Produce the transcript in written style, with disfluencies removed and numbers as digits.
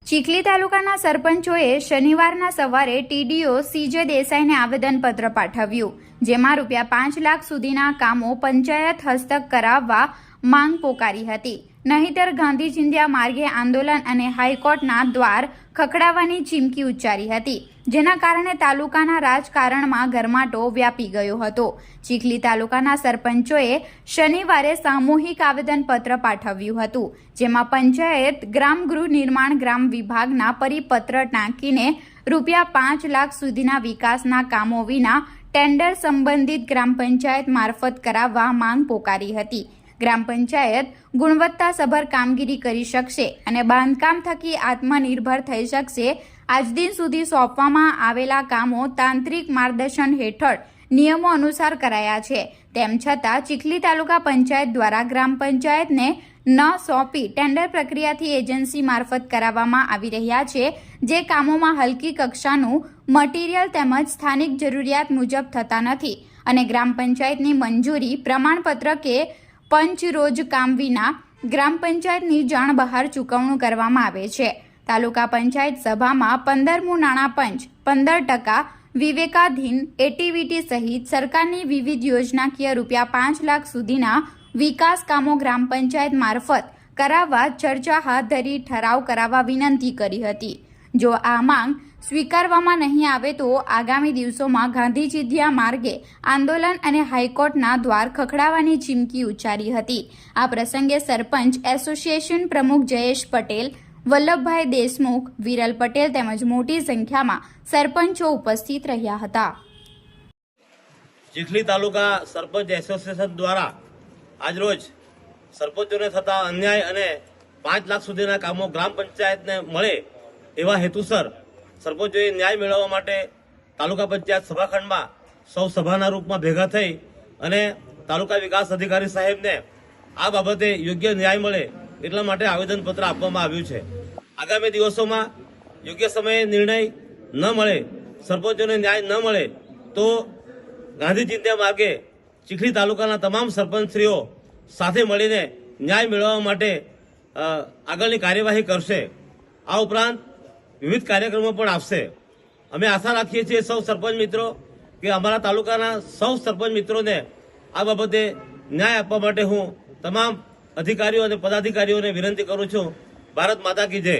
ચીખલી તાલુકાના સરપંચોએ શનિવારના સવારે ટીડીઓ સીજે દેસાઈને આવેદનપત્ર પાઠવ્યું, જેમાં ₹5 લાખ સુધીના કામો પંચાયત હસ્તક કરાવવા માંગ પોકારી હતી. નહીંતર ગાંધી ચિંધ્યા માર્ગે આંદોલન અને હાઈકોર્ટના દ્વાર ખખડાવવાની ચીમકી ઉચ્ચારી હતી, જેના કારણે તાલુકાના રાજકારણમાં ગરમાટો વ્યાપી ગયો હતો. ચીખલી તાલુકાના સરપંચોએ શનિવારે સામૂહિક આવેદનપત્ર પાઠવ્યું હતું, જેમાં પંચાયત ગ્રામ ગૃહ નિર્માણ ગ્રામ વિભાગના પરિપત્ર ટાંકીને ₹5 લાખ સુધીના વિકાસના કામો વિના ટેન્ડર સંબંધિત ગ્રામ પંચાયત મારફત કરાવવા માંગ પોકારી હતી. ગ્રામ પંચાયત ગુણવત્તાસભર કામગીરી કરી શકશે અને બાંધકામ થકી આત્મનિર્ભર થઈ શકશે. આજ દિન સુધી સોંપવામાં આવેલા કામો તાંત્રિક માર્ગદર્શન હેઠળ નિયમો અનુસાર કરાયા છે. તેમ છતાં ચીખલી તાલુકા પંચાયત દ્વારા ગ્રામ પંચાયતને ન સોંપી ટેન્ડર પ્રક્રિયાથી એજન્સી મારફત કરાવવામાં આવી રહ્યા છે, જે કામોમાં હલકી કક્ષાનું મટીરીયલ તેમજ સ્થાનિક જરૂરિયાત મુજબ થતા નથી અને ગ્રામ પંચાયતની મંજૂરી પ્રમાણપત્ર કે પંચ રોજ કામ વિના ગ્રામ પંચાયતની જાણ બહાર ચૂકવણું કરવામાં આવે છે. તાલુકા પંચાયત સભામાં 15મું નાણાં પંચ 15% વિવેકાધીન એટીવીટી સહિત સરકારની વિવિધ યોજનાકીય ₹5 લાખ સુધીના વિકાસ કામો ગ્રામ પંચાયત મારફત કરાવવા ચર્ચા હાથ ધરી ઠરાવ કરાવવા વિનંતી કરી હતી. જો આ માંગ સ્વીકારવામાં નહીં આવે તો આગામી દિવસોમાં ગાંધી ચિંધ્યા માર્ગે આંદોલન અને હાઈકોર્ટના દ્વાર ખખડાવવાની ચીમકી ઉચ્ચારી હતી. આ પ્રસંગે સરપંચ એસોસિએશન પ્રમુખ જયેશ પટેલ, વલ્લભભાઈ દેશમુખ, વિરલ પટેલ તેમજ મોટી સંખ્યામાં સરપંચો ઉપસ્થિત રહ્યા હતા. ચીખલી તાલુકા સરપંચ એસોસિએશન દ્વારા આજરોજ સરપંચોને થતા અન્યાય અને 5 લાખ સુધીના કામો ગ્રામ પંચાયતને મળે એવા હેતુસર સરપંચોએ ન્યાય મેળવવા માટે તાલુકા પંચાયત સભાખંડમાં સૌ સભાના રૂપમાં ભેગા થઈ અને તાલુકા વિકાસ અધિકારી સાહેબને આ બાબતે યોગ્ય ન્યાય મળે એટલા માટે આવેદનપત્ર આપવામાં આવ્યું છે. આગામી દિવસોમાં યોગ્ય સમયે નિર્ણય ન મળે, સરપંચોને ન્યાય ન મળે તો ગાંધી ચિંધ્યા માર્ગે ચીખલી તાલુકાના તમામ સરપંચશ્રીઓ સાથે મળીને ન્યાય મેળવવા માટે આગળની કાર્યવાહી કરશે. આ ઉપરાંત વિવિધ કાર્યક્રમો પણ આપશે. અમે આશા રાખીએ છીએ સૌ સરપંચ મિત્રો કે અમારા તાલુકાના સૌ સરપંચ મિત્રોને આ બાબતે ન્યાય આપવા માટે હું તમામ અધિકારીઓ અને પદાધિકારીઓને વિનંતી કરું છું. ભારત માતા કી જય.